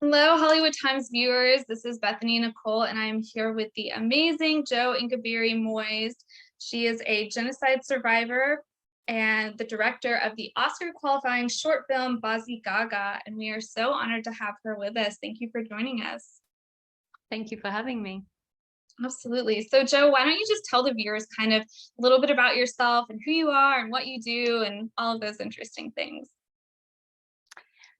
Hello, Hollywood Times viewers. This is Bethany Nicole, and I am here with the amazing Jo Ingabire Moys. She is a genocide survivor and the director of the Oscar qualifying short film Bazigaga, and we are so honored to have her with us. Thank you for joining us. Thank you for having me. Absolutely. So, Jo, why don't you just tell the viewers kind of a little bit about yourself and who you are and what you do and all of those interesting things?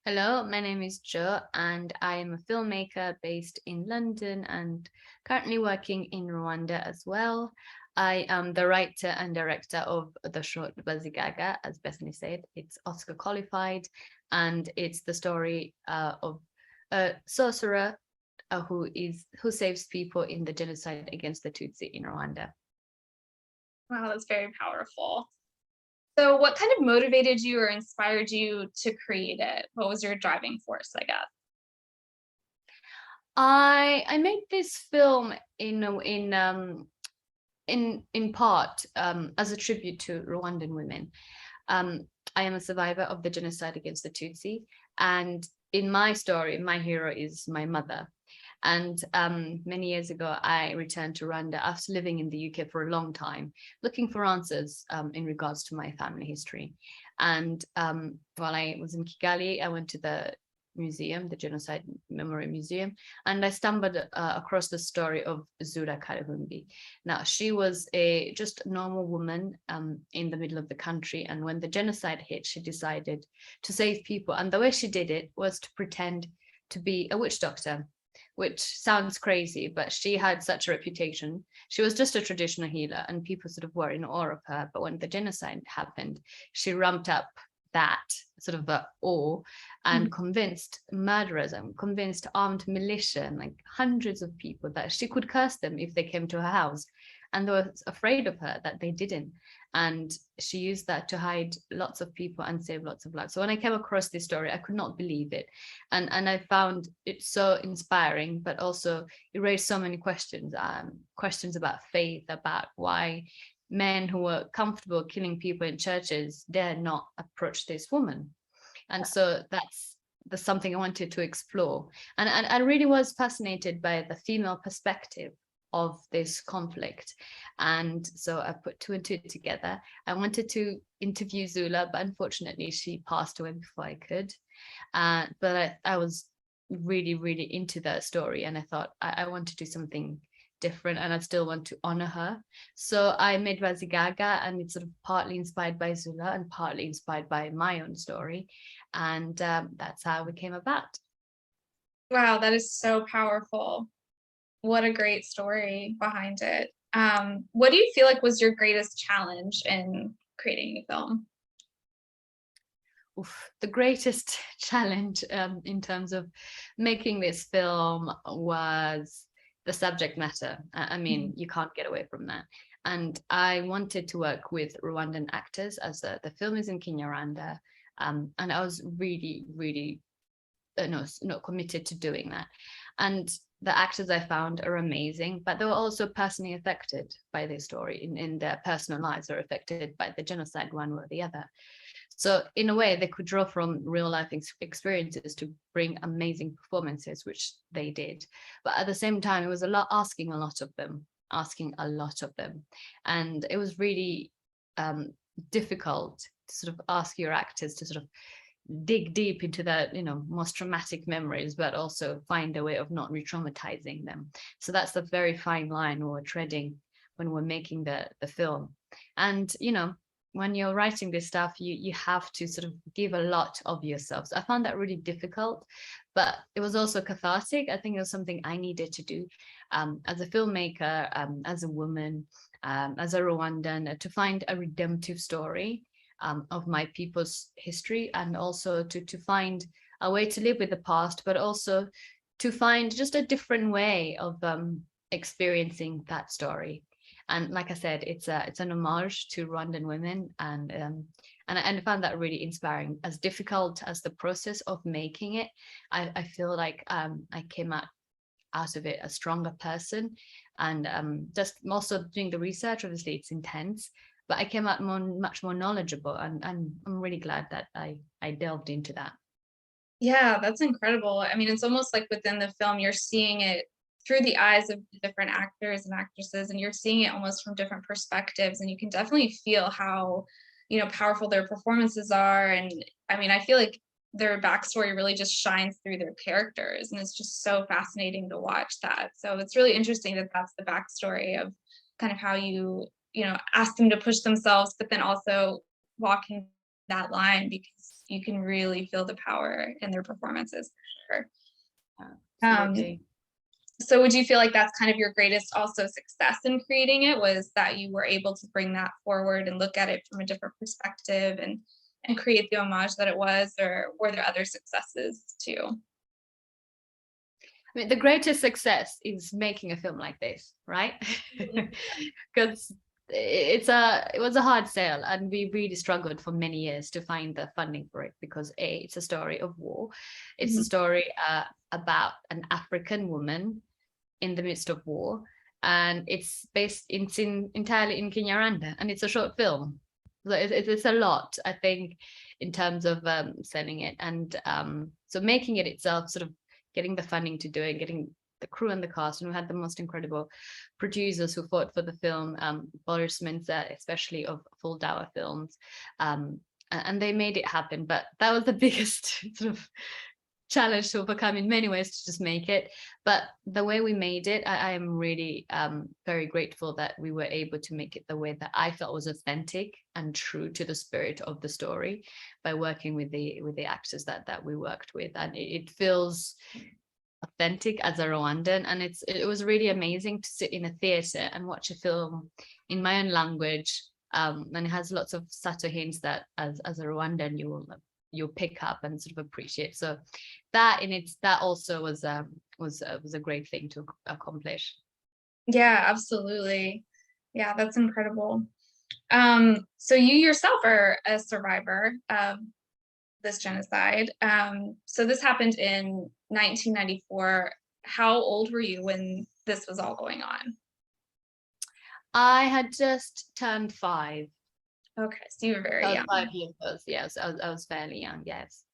Hello, my name is Jo, and I am a filmmaker based in London and currently working in Rwanda as well. I am the writer and director of the short Bazigaga, as Bethany said. It's Oscar qualified, and it's the story of a sorcerer who saves people in the genocide against the Tutsi in Rwanda. Wow, that's very powerful. So what kind of motivated you or inspired you to create it? What was your driving force, I guess? I made this film in part as a tribute to Rwandan women. Um, I am a survivor of the genocide against the Tutsi, and in my story, my hero is my mother. And many years ago, I returned to Rwanda after living in the UK for a long time, looking for answers in regards to my family history. And while I was in Kigali, I went to the museum, the Genocide Memory Museum, and I stumbled across the story of Zura Karihumbi. Now, she was a just normal woman in the middle of the country, and when the genocide hit, she decided to save people. And the way she did it was to pretend to be a witch doctor, which sounds crazy, but she had such a reputation. She was just a traditional healer, and people sort of were in awe of her. But when the genocide happened, she ramped up that sort of awe and convinced murderers and convinced armed militia and like hundreds of people that she could curse them if they came to her house. And they were afraid of her that they didn't. And she used that to hide lots of people and save lots of lives. So when I came across this story, I could not believe it. And I found it so inspiring, but also it raised so many questions, questions about faith, about why men who were comfortable killing people in churches dare not approach this woman. And so that's something I wanted to explore. And I really was fascinated by the female perspective of this conflict. And so I put two and two together. I wanted to interview Zula, but unfortunately she passed away before I could. But I was really, really into that story, and I thought I want to do something different, and I still want to honor her. So I made Bazigaga, and it's sort of partly inspired by Zula and partly inspired by my own story. And that's how we came about. Wow, that is so powerful. What a great story behind it. What do you feel like was your greatest challenge in creating the film? Oof, the greatest challenge in terms of making this film was the subject matter. I mean, you can't get away from that. And I wanted to work with Rwandan actors, as the film is in Kinyarwanda. And I was really, really not committed to doing that. And the actors I found are amazing, but they were also personally affected by this story. In their personal lives are affected by the genocide one way or the other. So in a way, they could draw from real life experiences to bring amazing performances, which they did. But at the same time, it was asking a lot of them, and it was really difficult to sort of ask your actors to sort of dig deep into that, most traumatic memories, but also find a way of not re-traumatizing them. So that's the very fine line we're treading when we're making the film. And when you're writing this stuff, you have to sort of give a lot of yourself. So I found that really difficult, but it was also cathartic. I think it was something I needed to do as a filmmaker, as a woman, as a Rwandan, to find a redemptive story of my people's history, and also to find a way to live with the past, but also to find just a different way of experiencing that story. And like I said, it's an homage to Rwandan women, and I found that really inspiring. As difficult as the process of making it, I feel like I came out of it a stronger person. And just also doing the research, obviously it's intense, but I came out much more knowledgeable, and I'm really glad that I delved into that. Yeah, that's incredible. I mean, it's almost like within the film, you're seeing it through the eyes of the different actors and actresses, and you're seeing it almost from different perspectives, and you can definitely feel how, powerful their performances are. And I mean, I feel like their backstory really just shines through their characters, and it's just so fascinating to watch that. So it's really interesting that that's the backstory of kind of how you ask them to push themselves, but then also walking that line because you can really feel the power in their performances for sure. Um, Absolutely. so would you feel like that's kind of your greatest also success in creating it was that you were able to bring that forward and look at it from a different perspective and create the homage that it was, or were there other successes too? I mean, the greatest success is making a film like this, right? Because it was a hard sale, and we really struggled for many years to find the funding for it, because it's a story of war. It's a Mhm. story about an African woman in the midst of war, and entirely in Kinyarwanda, and it's a short film. So it's a lot, I think, in terms of selling it, and so making it itself, sort of getting the funding to do it, getting the crew and the cast, and we had the most incredible producers who fought for the film, Boris Menza, especially of Full Dower Films, and they made it happen. But that was the biggest sort of challenge to overcome in many ways, to just make it. But the way we made it, I am really very grateful that we were able to make it the way that I felt was authentic and true to the spirit of the story, by working with the actors that we worked with, and it feels authentic as a Rwandan. And it was really amazing to sit in a theater and watch a film in my own language, and it has lots of subtle hints that as a Rwandan you'll pick up and sort of appreciate. So that also was a great thing to accomplish. Yeah, absolutely. Yeah, that's incredible. So you yourself are a survivor of this genocide. So this happened in 1994. How old were you when this was all going on? I had just turned 5. Okay, so you were very I was young. 5 years old. Yes, I was fairly young. Yes.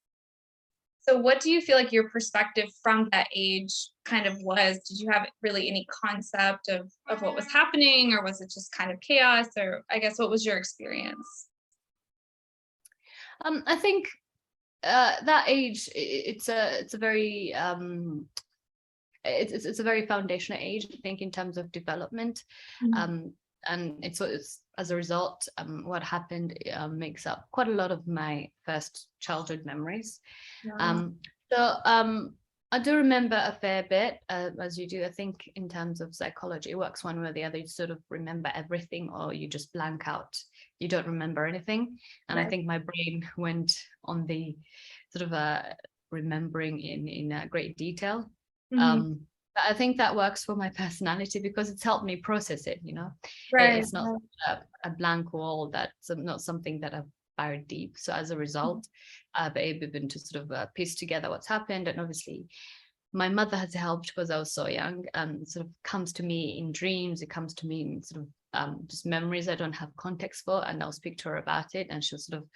So what do you feel like your perspective from that age kind of was? Did you have really any concept of what was happening, or was it just kind of chaos? Or I guess what was your experience? I think that age, it's a very it's a very foundational age, I think, in terms of development. Mhm. um, and it's as a result, what happened makes up quite a lot of my first childhood memories. Wow. um, so I do remember a fair bit, as you do. I think in terms of psychology, it works one way or the other. You sort of remember everything, or you just blank out. You don't remember anything. And I Right. think my brain went on the sort of remembering in great detail. Mhm. But I think that works for my personality, because it's helped me process it. Right. It's not a blank wall. That's not something that I've buried deep. So as a Mhm. result, I've able to sort of piece together what's happened. And obviously my mother has helped, because I was so young. It sort of comes to me in dreams. It comes to me in sort of just memories I don't have context for, and I'll speak to her about it, and she'll sort of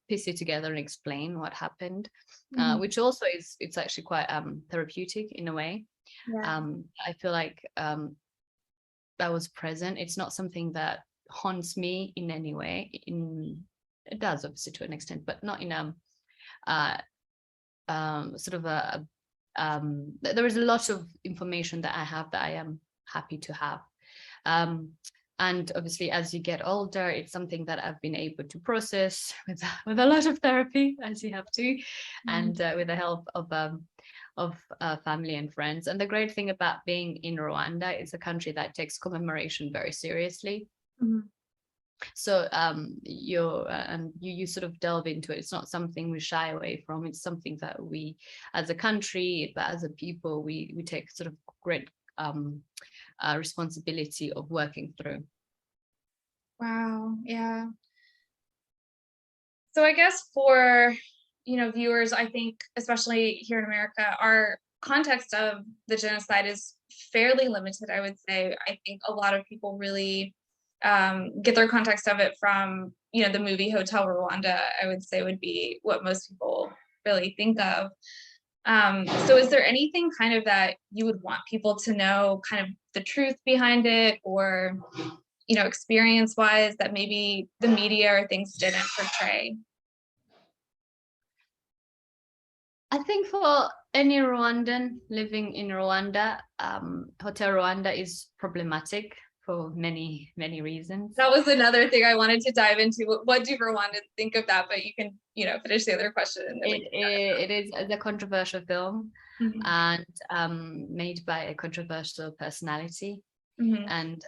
piece it together and explain what happened, Mhm. which also it's actually quite therapeutic in a way. Yeah. I feel like that was present. It's not something that haunts me in any way. It does, obviously, to an extent, but not in uh, sort of there is a lot of information that I have that I am happy to have. Um, and obviously, as you get older, it's something that I've been able to process with a lot of therapy, as you have to, Mhm. and with the help of family and friends. And the great thing about being in Rwanda is a country that takes commemoration very seriously. Mhm. So you sort of delve into it. It's not something we shy away from. It's something that we, as a country, but as a people, we take sort of great responsibility of working through. Wow. Yeah. So I guess for, viewers, I think especially here in America, our context of the genocide is fairly limited, I would say. I think a lot of people really get their context of it from, the movie Hotel Rwanda, I would say would be what most people really think of. So is there anything kind of that you would want people to know, kind of the truth behind it, or, experience wise that maybe the media or things didn't portray? I think for any Rwandan living in Rwanda, Hotel Rwanda is problematic for many, many reasons. That was another thing I wanted to dive into. What do Rwandans think of that? But you can, finish the other question. And then It is a controversial film, Mhm. and made by a controversial personality. Mhm. And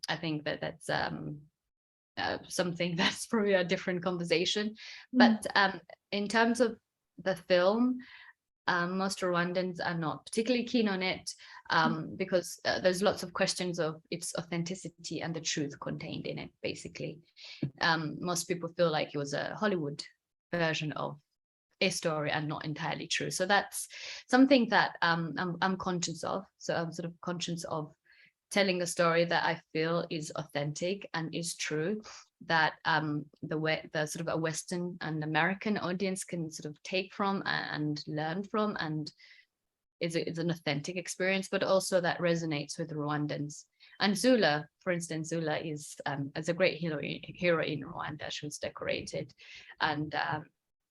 I think that's something that's probably a different conversation. But in terms of the film, most Rwandans are not particularly keen on it, because there's lots of questions of its authenticity and the truth contained in it, basically. Most people feel like it was a Hollywood version of a story and not entirely true. So that's something that I'm conscious of. So I'm sort of conscious of telling a story that I feel is authentic and is true, that the sort of a Western and American audience can sort of take from and learn from, and is an authentic experience, but also that resonates with Rwandans. And Zula, for instance, Zula is a great hero in Rwanda. She was decorated and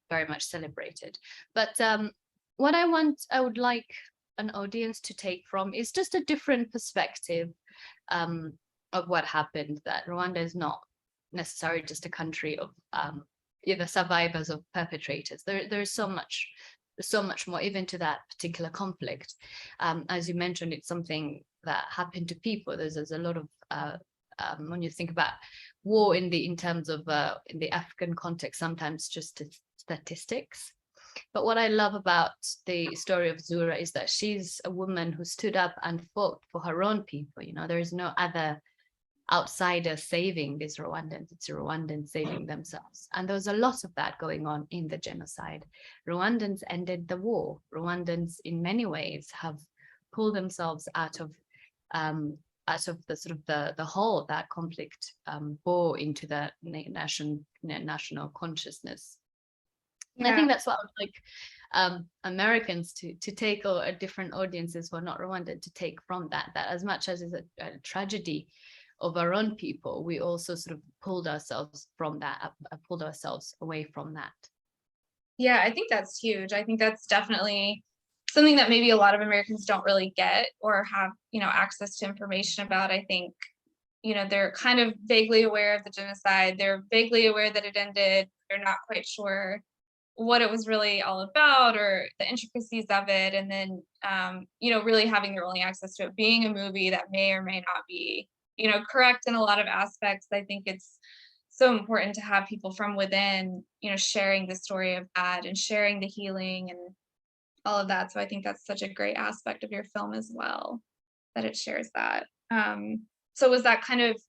very much celebrated. But what I would like an audience to take from is just a different perspective of what happened, that Rwanda is not necessarily just a country of either survivors or perpetrators. There's so much more even to that particular conflict. As you mentioned, it's something that happened to people. There's a lot of when you think about war in terms of in the African context, sometimes just statistics. But what I love about the story of Zura is that she's a woman who stood up and fought for her own people. There is no other outsider saving these Rwandans. It's Rwandans saving themselves. And there was a lot of that going on in the genocide. Rwandans ended the war. Rwandans, in many ways, have pulled themselves out of the sort of the hole that conflict bore into the national consciousness. And I think that's what I would like Americans to take, or different audiences who are not Rwandan to take from that as much as it's a tragedy of our own people, we also sort of pulled ourselves from that, pulled ourselves away from that. Yeah, I think that's huge. I think that's definitely something that maybe a lot of Americans don't really get or have, access to information about. I think, they're kind of vaguely aware of the genocide. They're vaguely aware that it ended. They're not quite sure what it was really all about or the intricacies of it. And then, really having their only access to it being a movie that may or may not be, correct in a lot of aspects. I think it's so important to have people from within, sharing the story of that and sharing the healing and all of that. So I think that's such a great aspect of your film as well, that it shares that. So was that kind of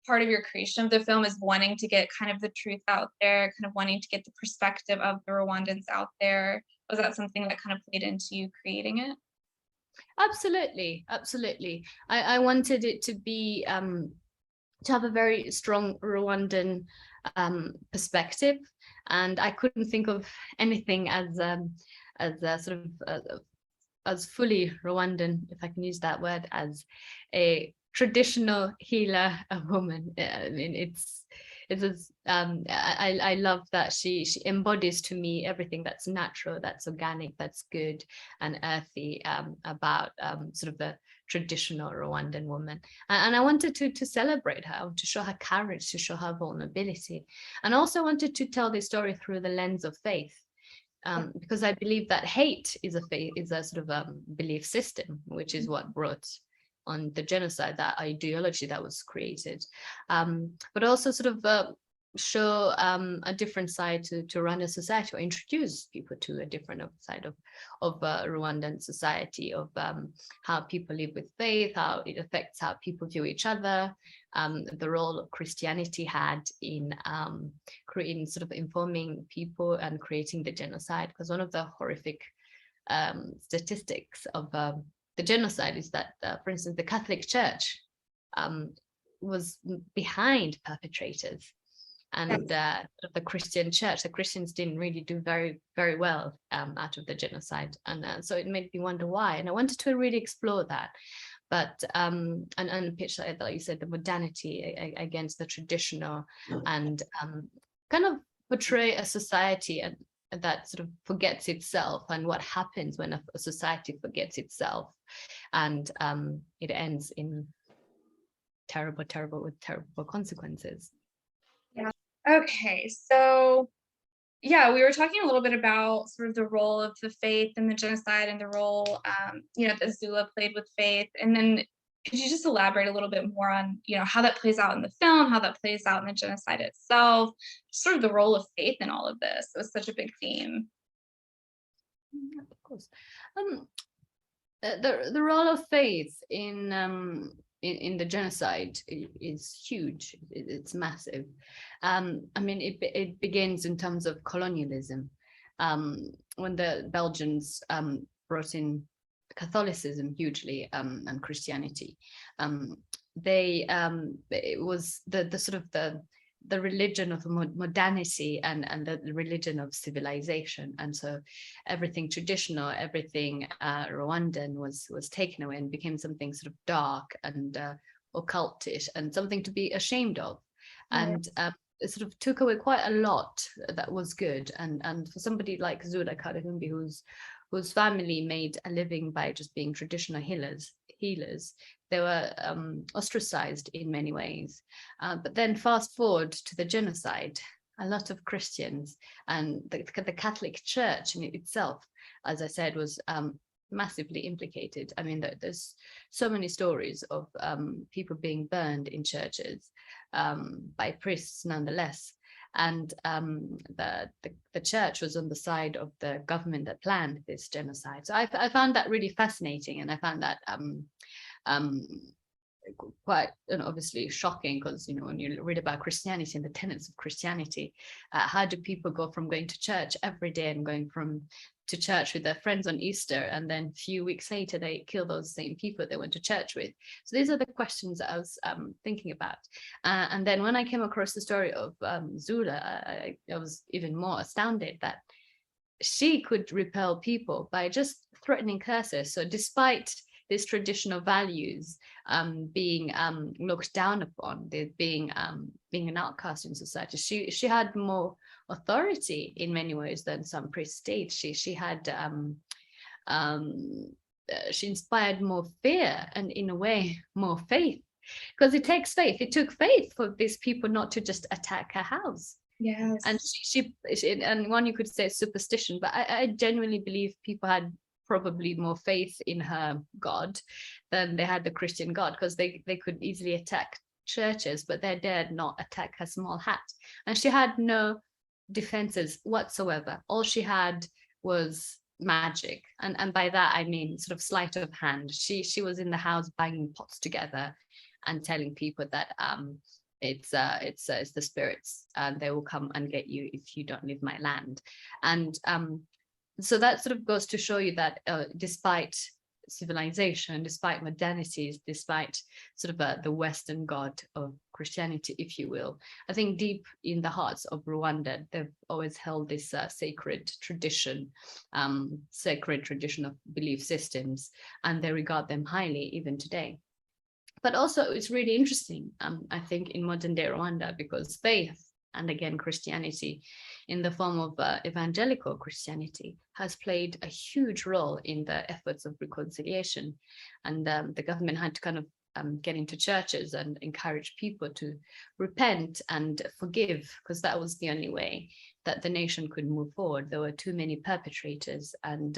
part of your creation of the film, is wanting to get kind of the truth out there, kind of wanting to get the perspective of the Rwandans out there? Was that something that kind of played into you creating it? Absolutely. I wanted it to be to have a very strong Rwandan perspective, and I couldn't think of anything as a sort of as fully Rwandan, if I can use that word, as a traditional healer, a woman. I mean, I love that she embodies to me everything that's natural, that's organic, that's good and earthy, about sort of the traditional Rwandan woman. And I wanted to celebrate her, to show her courage, to show her vulnerability, and also wanted to tell the story through the lens of faith. Because I believe that hate is a sort of belief system, which is what brought on the genocide, that ideology that was created, but also sort of show a different side to Rwandan society, or introduce people to a different side of Rwandan society, of how people live with faith, how it affects how people view each other, the role Christianity had in creating, sort of informing people and creating the genocide. Because one of the horrific statistics of the genocide is that, for instance, the Catholic Church was behind perpetrators. and the Christian church. The Christians didn't really do very, very well out of the genocide. And so it made me wonder why. And I wanted to really explore that. But and the pitch, like you said, the modernity against the traditional, and kind of portray a society and that sort of forgets itself, and what happens when a society forgets itself, and it ends in terrible consequences. Yeah. Okay, so yeah, we were talking a little bit about sort of the role of the faith in the genocide, and the role that Zula played with faith. And then could you just elaborate a little bit more on how that plays out in the film, how that plays out in the genocide itself, sort of the role of faith in all of this? It was such a big theme. Yeah, of course. The role of faith in the genocide is huge. It's massive. I mean, it begins in terms of colonialism. When the Belgians brought in Catholicism hugely, and Christianity, it was the sort of the religion of modernity, and the religion of civilization. And so everything traditional, everything Rwandan was taken away and became something sort of dark and occultish, and something to be ashamed of. And it sort of took away quite a lot that was good. And for somebody like Zula Karahumbi, whose family made a living by just being traditional healers, they were ostracized in many ways. But then fast forward to the genocide, a lot of Christians and the Catholic Church in itself, as I said, was massively implicated. I mean, there's so many stories of people being burned in churches by priests nonetheless. And the church was on the side of the government that planned this genocide. So I found that really fascinating, and I found that quite obviously shocking, because when you read about Christianity and the tenets of Christianity, how do people go from going to church every day and going to church with their friends on Easter, and then a few weeks later they kill those same people they went to church with? So these are the questions that I was thinking about. And then when I came across the story of Zula, I was even more astounded that she could repel people by just threatening curses. So despite these traditional values being looked down upon, being an outcast in society, she had more authority in many ways than some priests did. She had she inspired more fear, and in a way more faith, because it takes faith. It took faith for these people not to just attack her house. Yes. And she and one you could say superstition, but I genuinely believe people had probably more faith in her God than they had the Christian God, because they could easily attack churches, but they dared not attack her small hat. And she had no defenses whatsoever. All she had was magic, and by that I mean sort of sleight of hand. She was in the house banging pots together and telling people that it's the spirits, and they will come and get you if you don't leave my land. And so that sort of goes to show you that despite civilization, despite modernities, despite sort of the Western God of Christianity, if you will, I think deep in the hearts of Rwanda, they've always held this sacred tradition of belief systems, and they regard them highly even today. But also it's really interesting, I think, in modern day Rwanda, because faith, and again Christianity in the form of evangelical Christianity, has played a huge role in the efforts of reconciliation. And the government had to kind of get into churches and encourage people to repent and forgive, because that was the only way that the nation could move forward. There were too many perpetrators and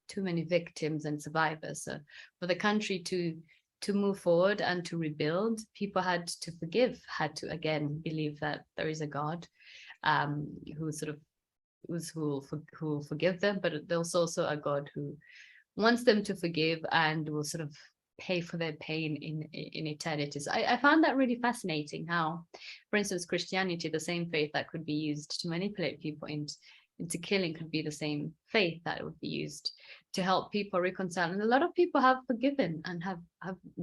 too many victims and survivors. So for the country to move forward and to rebuild, people had to forgive, had to again believe that there is a God who will forgive them, but there's also a God who wants them to forgive and will sort of pay for their pain in eternity. So I found that really fascinating, how, for instance, Christianity, the same faith that could be used to manipulate people into killing, could be the same faith that would be used to help people reconcile. And a lot of people have forgiven and have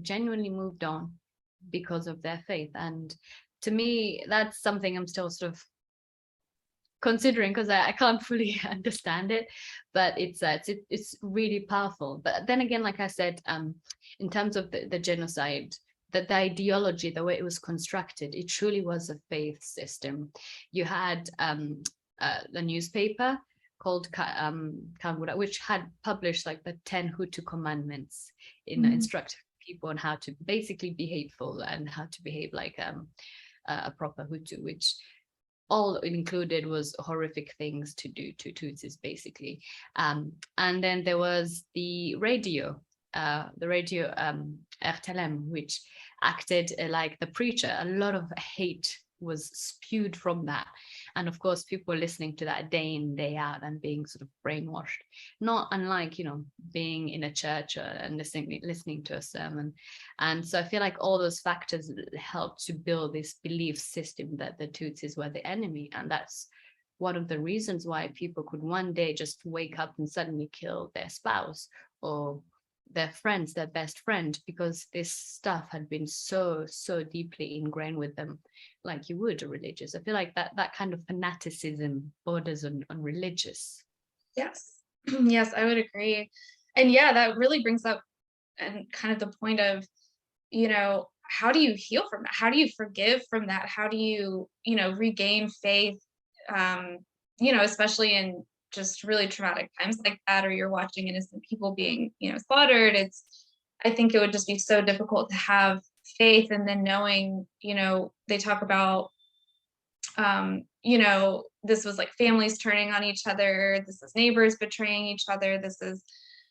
genuinely moved on because of their faith. And to me, that's something I'm still sort of considering, because I can't fully understand it, but it's really powerful. But then again, like I said, in terms of the genocide, the ideology, the way it was constructed, it truly was a faith system. You had the newspaper called Kangura, which had published like the 10 Hutu commandments in instructing people on how to basically be hateful and how to behave like a proper Hutu, which all included was horrific things to do to Tutsis, basically. And then there was the radio RTLM, which acted like the preacher. A lot of hate was spewed from that. And of course, people were listening to that day in, day out and being sort of brainwashed, not unlike, you know, being in a church and listening to a sermon. And so I feel like all those factors helped to build this belief system that the Tutsis were the enemy. And that's one of the reasons why people could one day just wake up and suddenly kill their spouse or their friends, their best friend, because this stuff had been so deeply ingrained with them, like you would a religious. I feel like that kind of fanaticism borders on religious. Yes. Yes, I would agree. And yeah, that really brings up and kind of the point of, you know, how do you heal from that? How do you forgive from that? How do you, you know, regain faith, you know, especially in just really traumatic times like that, or you're watching innocent people being, you know, slaughtered. I think it would just be so difficult to have faith, and then knowing, you know, they talk about, you know, this was like families turning on each other, this is neighbors betraying each other, this is,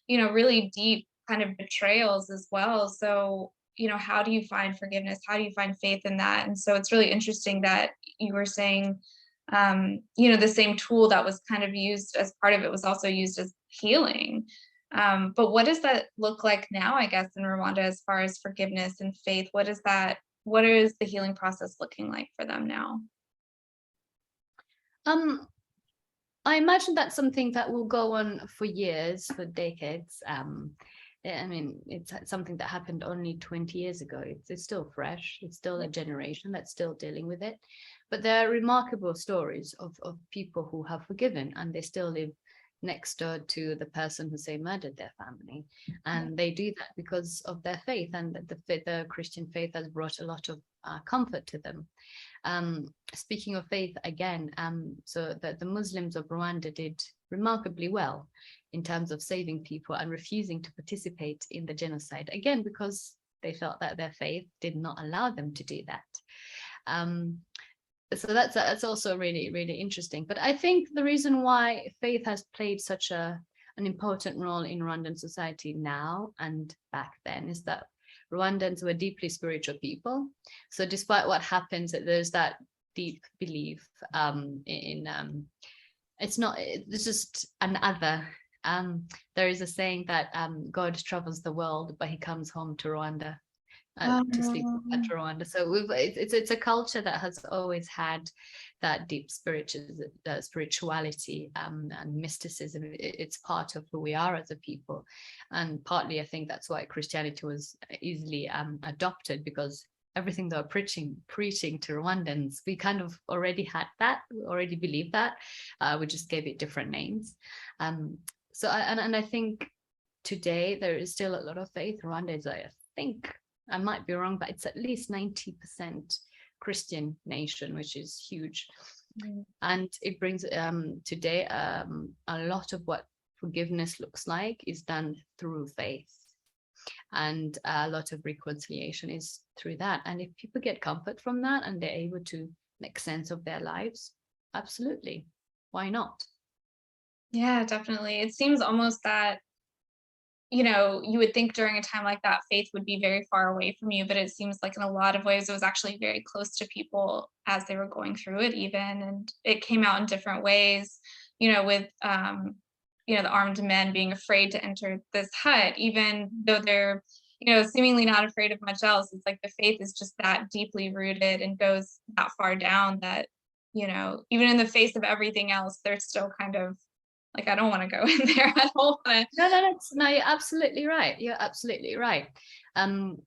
you know, really deep kind of betrayals as well. So, you know, how do you find forgiveness? How do you find faith in that? And so it's really interesting that you were saying, you know, the same tool that was kind of used as part of it was also used as healing. But what does that look like now, I guess, in Rwanda as far as forgiveness and faith? What is the healing process looking like for them now? I imagine that's something that will go on for years, for decades. I mean, it's something that happened only 20 years ago. It's still fresh. It's still a generation that's still dealing with it. But there are remarkable stories of people who have forgiven, and they still live next door to the person who, say, murdered their family. And they do that because of their faith, and the Christian faith has brought a lot of comfort to them. Speaking of faith again, so the Muslims of Rwanda did remarkably well in terms of saving people and refusing to participate in the genocide, again, because they felt that their faith did not allow them to do that. So that's also really, really interesting. But I think the reason why faith has played such an important role in Rwandan society now and back then is that Rwandans were deeply spiritual people. So despite what happens, there's that deep belief it's just an other. There is a saying that God travels the world, but he comes home to Rwanda. To sleep at Rwanda. So it's a culture that has always had that deep spirituality and mysticism. It's part of who we are as a people, and partly I think that's why Christianity was easily adopted, because everything they were preaching to Rwandans, we kind of already had that, we already believed that. We just gave it different names. So I think today there is still a lot of faith. Rwanda is, I think, I might be wrong, but it's at least 90% Christian nation, which is huge. And it brings today a lot of what forgiveness looks like is done through faith. And a lot of reconciliation is through that. And if people get comfort from that and they're able to make sense of their lives, absolutely. Why not? Yeah, definitely. It seems almost that, you know, you would think during a time like that, faith would be very far away from you, but it seems like in a lot of ways, it was actually very close to people as they were going through it even, and it came out in different ways, you know, with, you know, the armed men being afraid to enter this hut, even though they're, you know, seemingly not afraid of much else. It's like the faith is just that deeply rooted and goes that far down that, you know, even in the face of everything else, they're still kind of Like, I don't want to go in there. I don't want to. No, you're absolutely right. You're absolutely right.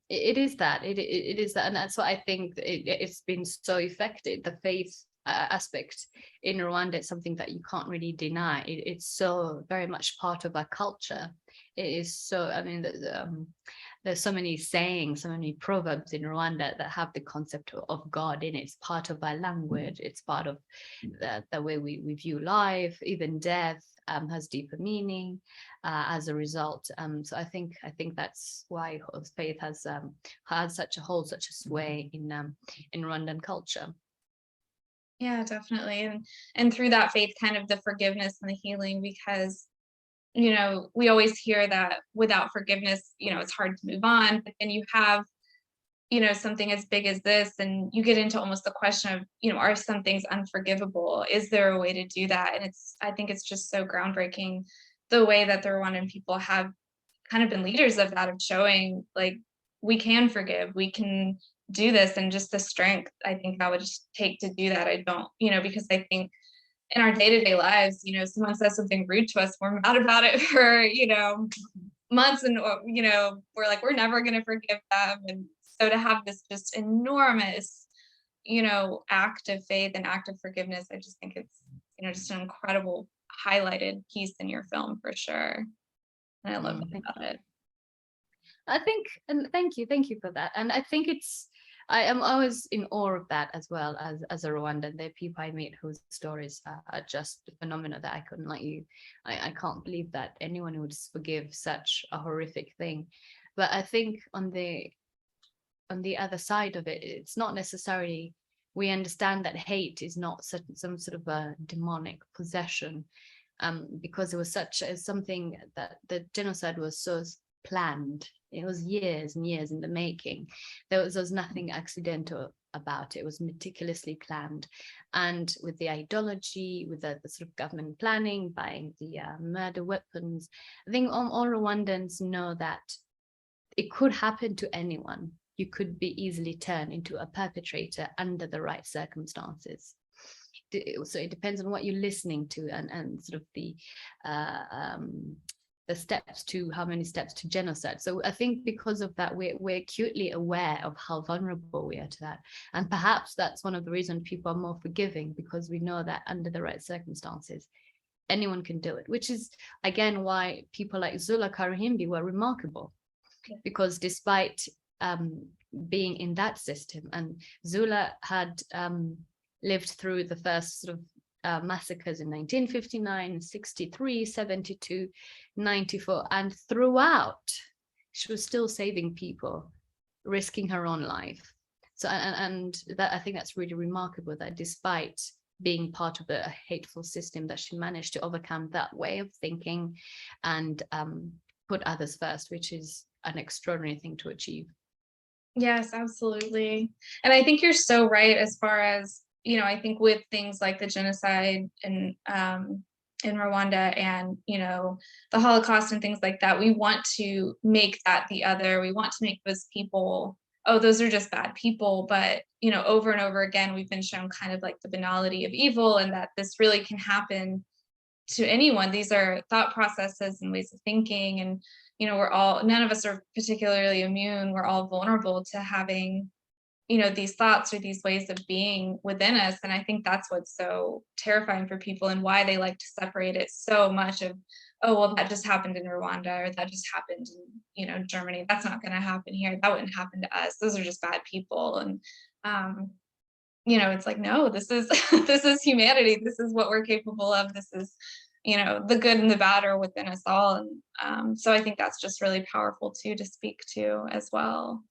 It is that. It is that, and that's what I think it's been so affected. The faith aspect in Rwanda is something that you can't really deny. It's so very much part of our culture. It is so. I mean, there's so many sayings, so many proverbs in Rwanda that have the concept of God in it. It's part of our language. It's part of the way we view life, even death. Has deeper meaning as a result. So I think that's why faith has such a sway in Rwandan culture. Yeah, definitely. And through that faith, kind of the forgiveness and the healing, because, we always hear that without forgiveness, it's hard to move on. But then you have, something as big as this, and you get into almost the question of, are some things unforgivable? Is there a way to do that? And I think it's just so groundbreaking the way that the Rwandan people have kind of been leaders of that, of showing like we can forgive, we can do this, and just the strength I think that would just take to do that. I don't, because I think in our day-to-day lives, someone says something rude to us, we're mad about it for, months, and we're like, we're never going to forgive them. And so to have this just enormous, act of faith and act of forgiveness, I just think it's, just an incredible highlighted piece in your film for sure. And I love that about it. I think, and thank you for that. And I think I am always in awe of that as well, as a Rwandan. There are people I meet whose stories are just phenomenal that I couldn't let you. I can't believe that anyone would forgive such a horrific thing. But I think on the other side of it, it's not necessarily, we understand that hate is not some sort of a demonic possession, because it was something that the genocide was so planned. It was years and years in the making. There was nothing accidental about it. It was meticulously planned. And with the ideology, with the sort of government planning, buying the murder weapons, I think all Rwandans know that it could happen to anyone. You could be easily turned into a perpetrator under the right circumstances. So it depends on what you're listening to, and sort of the steps to, how many steps to genocide. So I think because of that, we're acutely aware of how vulnerable we are to that. And perhaps that's one of the reasons people are more forgiving, because we know that under the right circumstances, anyone can do it, which is, again, why people like Zula Karuhimbi were remarkable. Because despite being in that system, and Zula had lived through the first sort of massacres in 1959, 63, 72, 94, and throughout she was still saving people, risking her own life. So and that, I think that's really remarkable, that despite being part of a hateful system, that she managed to overcome that way of thinking and put others first, which is an extraordinary thing to achieve. Yes, absolutely. And I think you're so right as far as, I think with things like the genocide in Rwanda and, the Holocaust and things like that, we want to make that the other. We want to make those people, oh, those are just bad people. But, over and over again, we've been shown kind of like the banality of evil, and that this really can happen to anyone. These are thought processes and ways of thinking. And, none of us are particularly immune. We're all vulnerable to having, these thoughts or these ways of being within us. And I think that's what's so terrifying for people, and why they like to separate it so much of, oh, well, that just happened in Rwanda, or that just happened in, Germany. That's not going to happen here. That wouldn't happen to us. Those are just bad people. And, it's like, no, this is, this is humanity. This is what we're capable of. This is, the good and the bad are within us all. And so I think that's just really powerful too, to speak to as well.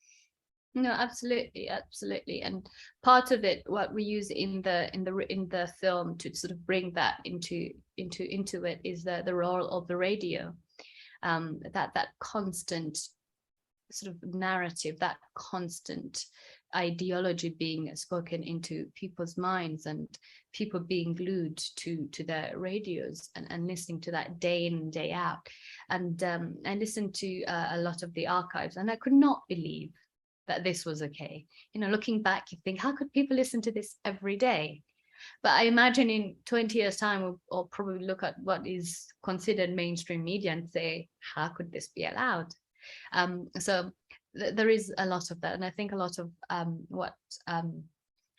No, absolutely, absolutely. And part of it, what we use in the film to sort of bring that into it, is the role of the radio, that constant sort of narrative, that constant ideology being spoken into people's minds, and people being glued to their radios and listening to that day in and day out. And I listened to a lot of the archives, and I could not believe that this was okay. Looking back, you think, how could people listen to this every day? But I imagine in 20 years' time, we'll probably look at what is considered mainstream media and say, how could this be allowed? So there is a lot of that. And I think a lot of what,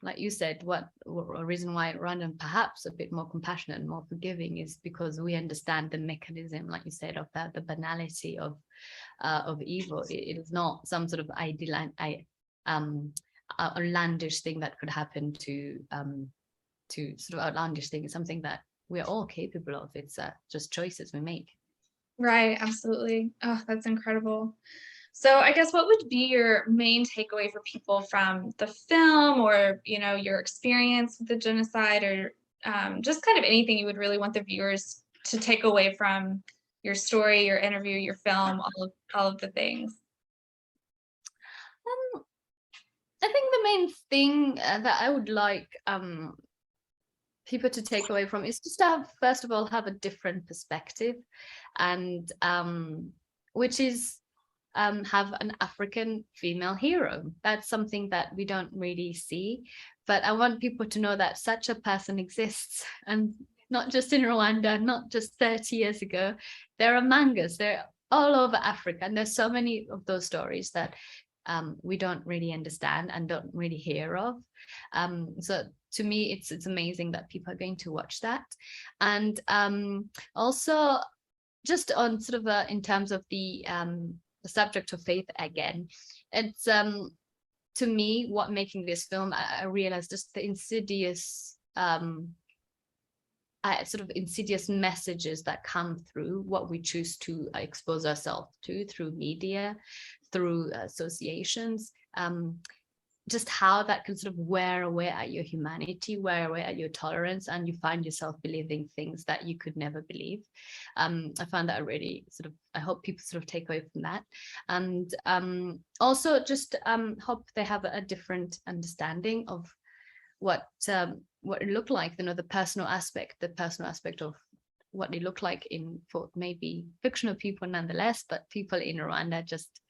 like you said, what a reason why Rwanda perhaps a bit more compassionate and more forgiving is because we understand the mechanism, like you said, of that, the banality of evil. It is not some sort of outlandish thing that could happen to sort of outlandish thing. It's something that we're all capable of. It's just choices we make. Right, absolutely. Oh, that's incredible. So I guess what would be your main takeaway for people from the film, or, you know, your experience with the genocide, or just kind of anything you would really want the viewers to take away from your story, your interview, your film, all of the things? I think the main thing that I would like people to take away from is just to have, first of all, have a different perspective, and which is have an African female hero. That's something that we don't really see, but I want people to know that such a person exists, and not just in Rwanda, not just 30 years ago. They're among us. They're all over Africa, and there's so many of those stories that we don't really understand and don't really hear of. So to me, it's amazing that people are going to watch that. And also just on sort of in terms of the subject of faith again, it's to me, what making this film, I realized just the insidious sort of insidious messages that come through what we choose to expose ourselves to through media, through associations, just how that can sort of wear away at your humanity, wear away at your tolerance, and you find yourself believing things that you could never believe. I found that really sort of, I hope people sort of take away from that. And also just hope they have a different understanding of what it looked like, you know, the personal aspect of what it looked like for maybe fictional people nonetheless, but people in Rwanda. Just,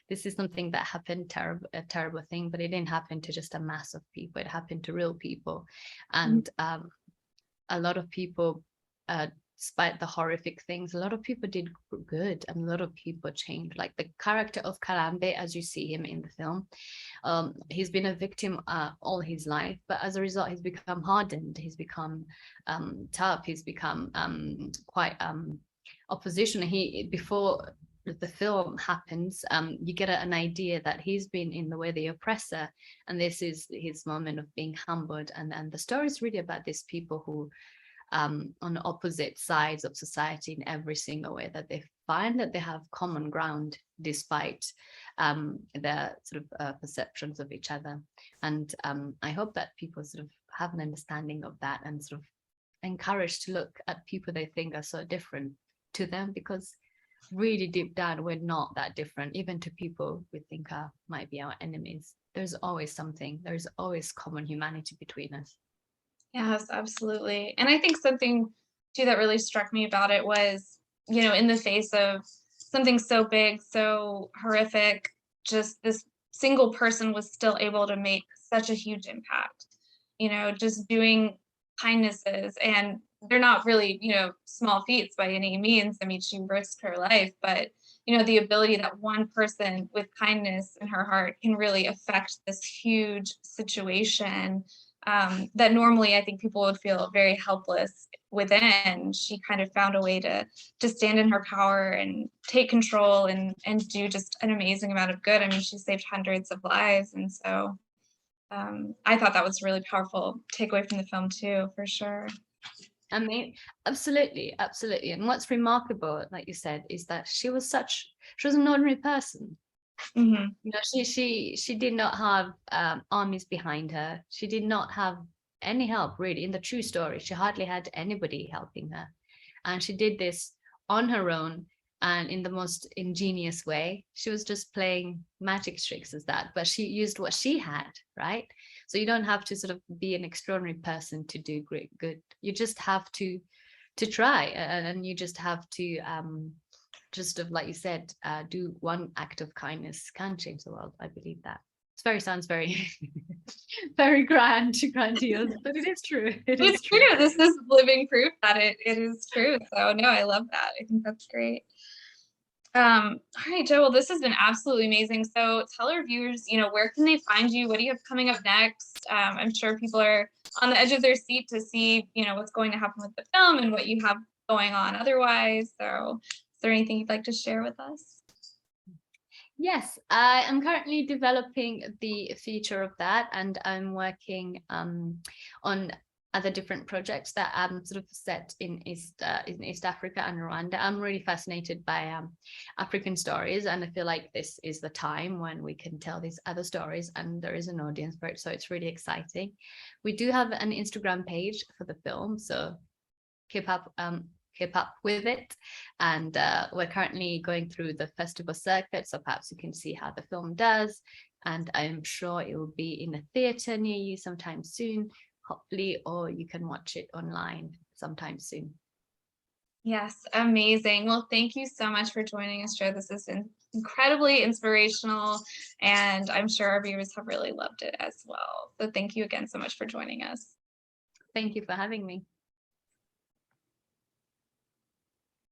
this is something that happened, a terrible thing, but it didn't happen to just a mass of people. It happened to real people, and a lot of people, despite the horrific things, a lot of people did good, and a lot of people changed. Like the character of Karambe, as you see him in the film, he's been a victim all his life, but as a result, he's become hardened, he's become tough, he's become quite opposition. Before the film happens, you get an idea that he's been in the way the oppressor, and this is his moment of being humbled. And the story is really about these people who on opposite sides of society in every single way, that they find that they have common ground despite their sort of perceptions of each other. And I hope that people sort of have an understanding of that, and sort of encouraged to look at people they think are so different to them, because really deep down we're not that different. Even to people we think might be our enemies, there's always something, there's always common humanity between us. Yes, absolutely. And I think something too that really struck me about it was, you know, in the face of something so big, so horrific, just this single person was still able to make such a huge impact. You know, just doing kindnesses, and they're not really, you know, small feats by any means. I mean, she risked her life, but you know, the ability that one person with kindness in her heart can really affect this huge situation, that normally I think people would feel very helpless within. She kind of found a way to stand in her power and take control, and do just an amazing amount of good. I mean, she saved hundreds of lives, and so I thought that was a really powerful takeaway from the film too, for sure. I mean, absolutely, absolutely. And what's remarkable, like you said, is that she was an ordinary person. Mm-hmm. You know, she did not have armies behind her. She did not have any help, really. In the true story, she hardly had anybody helping her, and she did this on her own and in the most ingenious way. She was just playing magic tricks as that, but she used what she had, right? So you don't have to sort of be an extraordinary person to do great good. You just have to try, and you just have to just of, like you said, do one act of kindness can change the world. I believe that. sounds very, very grandiose, but it is true. It's true. This is living proof that it is true. So no, I love that. I think that's great. All right, Joe, well, this has been absolutely amazing. So tell our viewers, where can they find you? What do you have coming up next? I'm sure people are on the edge of their seat to see, what's going to happen with the film and what you have going on otherwise. So is there anything you'd like to share with us? Yes, I am currently developing the future of that, and I'm working on other different projects that sort of set in East Africa and Rwanda. I'm really fascinated by African stories, and I feel like this is the time when we can tell these other stories, and there is an audience for it. So it's really exciting. We do have an Instagram page for the film, so keep up with it. And we're currently going through the festival circuit, so perhaps you can see how the film does. And I'm sure it will be in a theatre near you sometime soon, hopefully, or you can watch it online sometime soon. Yes, amazing. Well, thank you so much for joining us, Joe. This has been incredibly inspirational, and I'm sure our viewers have really loved it as well. So thank you again so much for joining us. Thank you for having me.